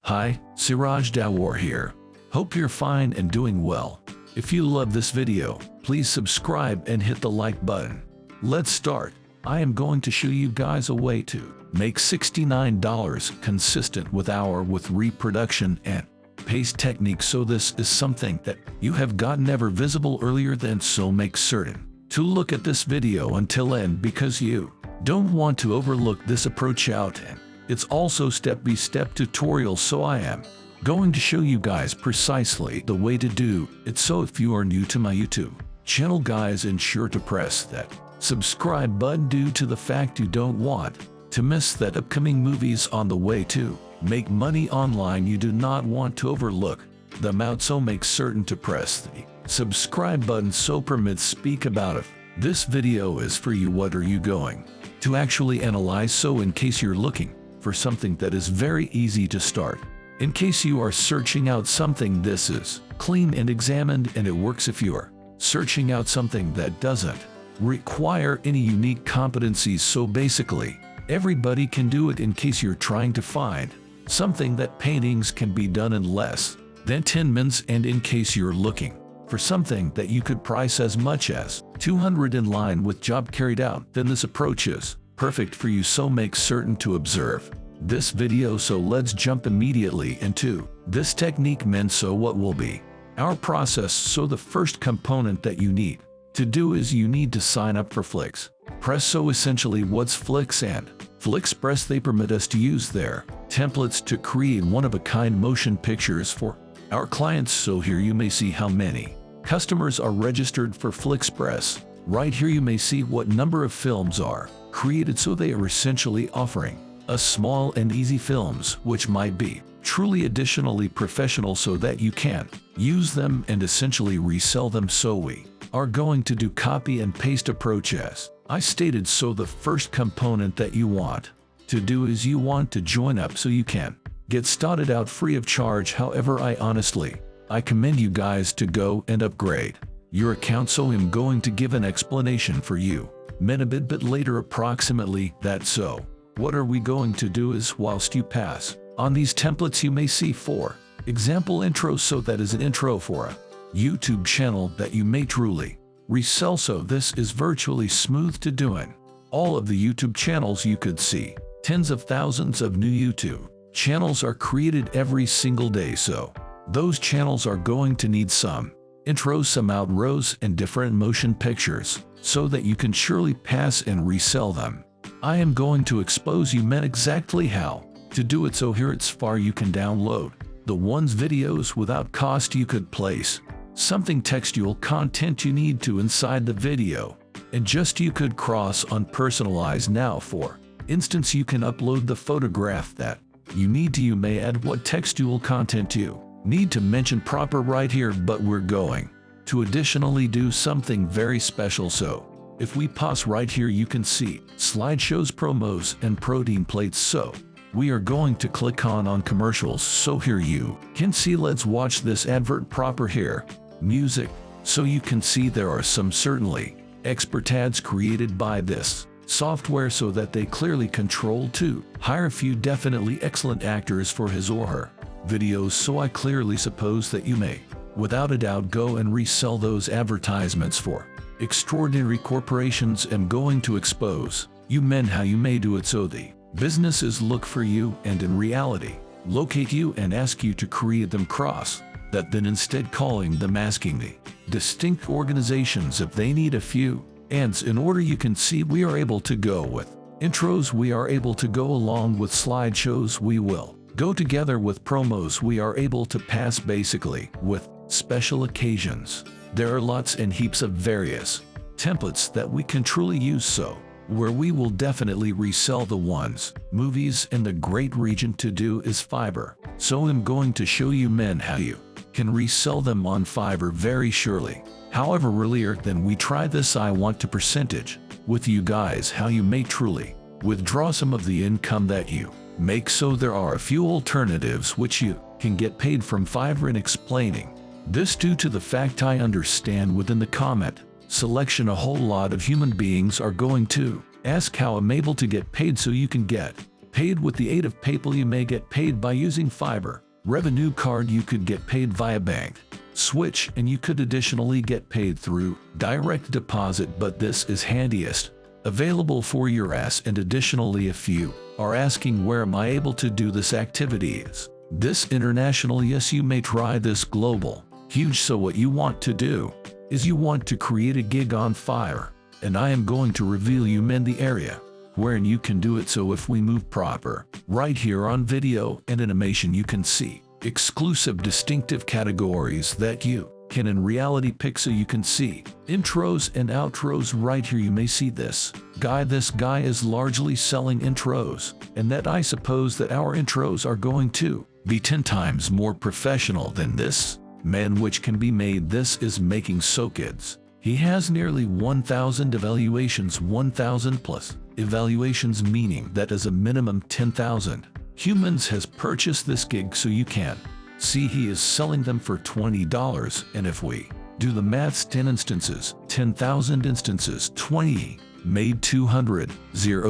Hi, Siraj Dawar here. Hope you're fine and doing well. If you love this video, please subscribe and hit the like button. Let's start. I am going to show you guys a way to make $69 consistent with reproduction and paste techniques. So this is something that you have got never visible earlier than, so make certain to look at this video until end because you don't want to overlook this approach out, and it's also step-by-step tutorial, so I am going to show you guys precisely the way to do it. So if you are new to my YouTube channel guys, ensure to press that subscribe button due to the fact you don't want to miss that upcoming movies on the way to make money online. You do not want to overlook them out, so make certain to press the subscribe button. So permit speak about it. This video is for you. What are you going to actually analyze? So in case you're looking for something that is very easy to start, in case you are searching out something this is clean and examined and it works, if you are searching out something that doesn't require any unique competencies, so basically everybody can do it. In case you're trying to find something that paintings can be done in less than 10 minutes, and in case you're looking for something that you could price as much as $200 in line with job carried out, then this approach is perfect for you. So make certain to observe this video. So let's jump immediately into this technique, men. So what will be our process? So the first component that you need to do is you need to sign up for FlixPress. So essentially, what's Flix and FlixPress? They permit us to use their templates to create one-of-a-kind motion pictures for our clients. So here you may see how many customers are registered for FlixPress. Right here you may see what number of films are created. So they are essentially offering us small and easy films which might be truly additionally professional, so that you can use them and essentially resell them. So we are going to do copy and paste approach as I stated. So the first component that you want to do is you want to join up so you can get started out free of charge. However, I commend you guys to go and upgrade your account. So I'm going to give an explanation for you men a bit later approximately that. So what are we going to do is, whilst you pass on these templates, you may see for example intro. So that is an intro for a YouTube channel that you may truly resell. So this is virtually smooth to doing. All of the YouTube channels you could see, tens of thousands of new YouTube channels are created every single day. So those channels are going to need some intros, some outros, and different motion pictures so that you can surely pass and resell them. I am going to expose you men exactly how to do it. So here it's far you can download the ones videos without cost. You could place something textual content you need to inside the video, and just you could cross on personalize. Now for instance, you can upload the photograph that you need to. You may add what textual content you need to mention proper right here, but we're going to additionally do something very special. So if we pause right here, you can see slideshows, promos, and protein plates. So we are going to click on commercials. So here you can see, let's watch this advert proper here. Music. So you can see there are some certainly expert ads created by this software so that they clearly control to hire a few definitely excellent actors for his or her videos. So I clearly suppose that you may without a doubt go and resell those advertisements for extraordinary corporations. I'm going to expose you men how you may do it, so the businesses look for you and in reality locate you and ask you to create them cross that, then instead calling them, asking the distinct organizations if they need a few ads in order. You can see we are able to go with intros, we are able to go along with slideshows, we will go together with promos, we are able to pass basically with special occasions. There are lots and heaps of various templates that we can truly use, so where we will definitely resell the ones movies, and the great region to do is Fiverr. So I'm going to show you men how you can resell them on Fiverr very surely. However, earlier than we try this, I want to percentage with you guys how you may truly withdraw some of the income that you make. So there are a few alternatives which you can get paid from Fiverr. In explaining this, due to the fact I understand within the comment selection a whole lot of human beings are going to ask how I'm able to get paid. So you can get Paid with the aid of PayPal, you may get paid by using Fiverr. Revenue card, you could get paid via bank switch, and you could additionally get paid through direct deposit, but this is handiest available for your ass. And additionally, if you are asking where am I able to do this activities, this international, yes, you may try this global huge. So what you want to do is you want to create a gig on Fiverr, and I am going to reveal you men the area wherein you can do it. So if we move proper right here on video and animation, you can see exclusive distinctive categories that you can in reality pick. So you can see intros and outros right here. You may see this guy is largely selling intros, and that I suppose that our intros are going to be 10 times more professional than this man which can be made. This is making so kids. He has nearly 1,000 evaluations, 1,000 plus evaluations, meaning that as a minimum 10,000 humans has purchased this gig. So you can see he is selling them for $20, and if we do the maths, 10 instances, 10,000 instances, 20 made 200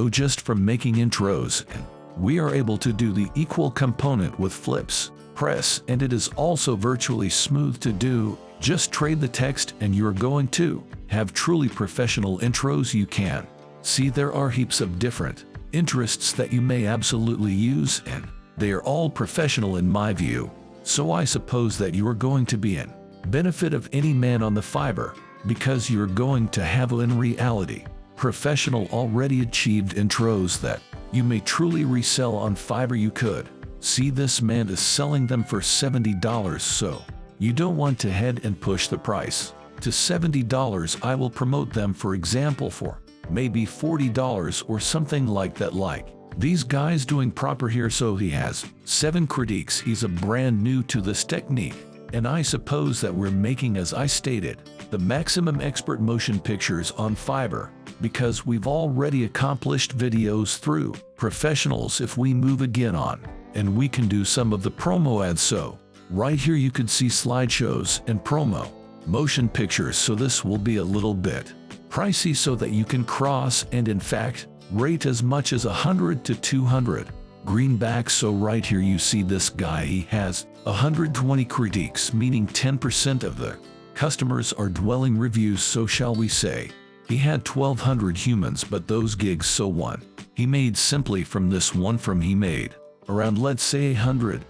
just from making intros, and we are able to do the equal component with flips, press, and it is also virtually smooth to do. Just trade the text and you're going to have truly professional intros. You can see there are heaps of different interests that you may absolutely use, and they are all professional in my view. So I suppose that you are going to be in benefit of any man on the Fiverr, because you're going to have in reality professional already achieved intros that you may truly resell on Fiverr. You could see this man is selling them for $70, so you don't want to head and push the price to $70. I will promote them, for example, for maybe $40 or something like that, like these guys doing proper here. So he has 7 critiques. He's a brand new to this technique, and I suppose that we're making, as I stated, the maximum expert motion pictures on Fiverr, because we've already accomplished videos through professionals. If we move again on, and we can do some of the promo ads. So right here you could see slideshows and promo motion pictures. So this will be a little bit pricey, so that you can cross and in fact rate as much as 100 to 200 greenbacks. So right here you see this guy, he has 120 critiques, meaning 10% of the customers are dwelling reviews. So shall we say he had 1,200 humans, but those gigs, so one he made simply from this one he made around, let's say, 100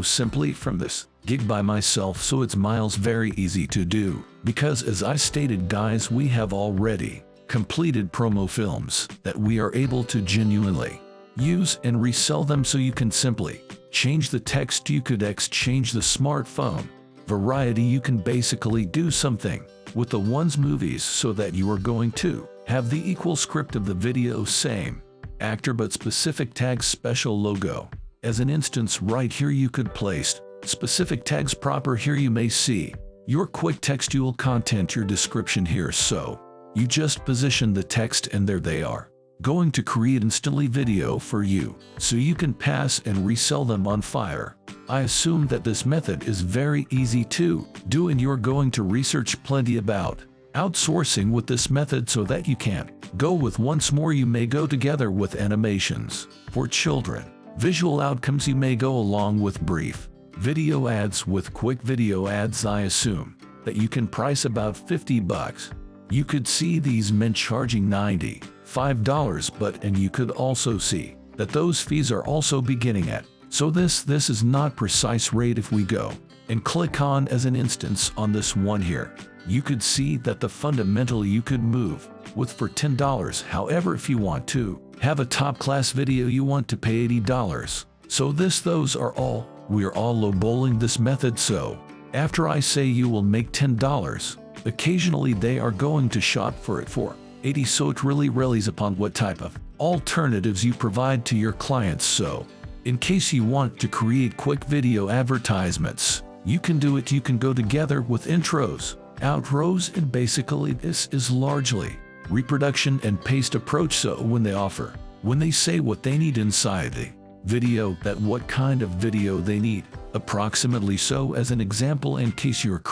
simply from this gig by myself. So it's miles very easy to do, because as I stated guys, we have already completed promo films that we are able to genuinely use and resell them. So you can simply change the text, you could exchange the smartphone variety, you can basically do something with the one's movies, so that you are going to have the equal script of the video, same actor but specific tags, special logo. As an instance right here you could place specific tags proper. Here you may see your quick textual content, your description here. So you just position the text and there they are going to create instantly video for you, so you can pass and resell them on Fiverr. I assume that this method is very easy to do, and you're going to research plenty about outsourcing with this method, so that you can go with once more. You may go together with animations for children, visual outcomes. You may go along with brief video ads with quick video ads. I assume that you can price about $50. You could see these men charging $95, and you could also see that those fees are also beginning at. So this is not precise rate. If we go and click on as an instance on this one here, you could see that the fundamental you could move with for $10. However, if you want to have a top class video, you want to pay $80. So those are all. We're all lowballing this method. So after I say you will make $10, occasionally they are going to shop for it for $80. So it really relies upon what type of alternatives you provide to your clients. So in case you want to create quick video advertisements, you can do it. You can go together with intros, outros, and basically this is largely reproduction and paste approach. So when they say what they need inside the video, that what kind of video they need approximately. So as an example, in case you're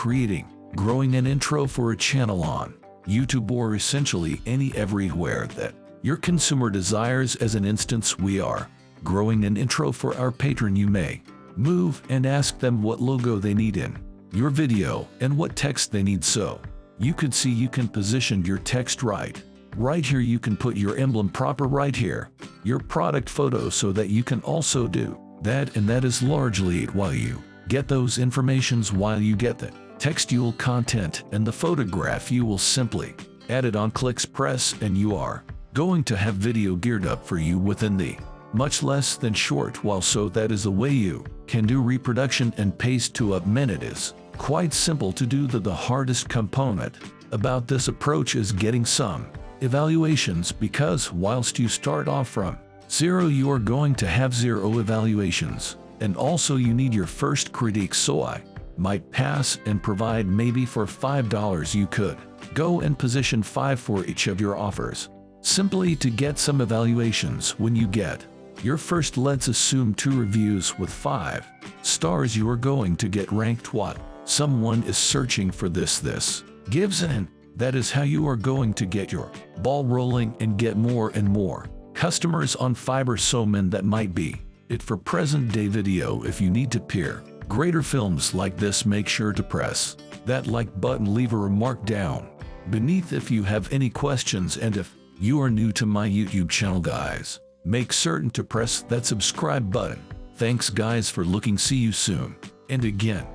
growing an intro for a channel on YouTube, or essentially everywhere that your consumer desires. As an instance, we are growing an intro for our patron. You may move and ask them what logo they need in your video and what text they need, so you could see you can position your text right here. You can put your emblem proper right here, your product photo, so that you can also do that, and that is largely it. While you get those informations, while you get the textual content and the photograph, you will simply add it on, clicks, press, and you are going to have video geared up for you within the much less than short while. So that is the way you can do reproduction and paste to a minute. Is quite simple to do. The hardest component about this approach is getting some evaluations, because whilst you start off from zero, you are going to have zero evaluations, and also you need your first critique. So I might pass and provide maybe for $5. You could go and position 5 for each of your offers, simply to get some evaluations. When you get your first, let's assume 2 reviews with 5 stars, you are going to get ranked. What someone is searching for, this gives an. That is how you are going to get your ball rolling and get more and more customers on Fiverr. So man, that might be it for present day video. If you need to peer greater films like this, make sure to press that like button, leave a remark down beneath if you have any questions, and if you are new to my YouTube channel, guys, make certain to press that subscribe button. Thanks guys for looking. See you soon. And again,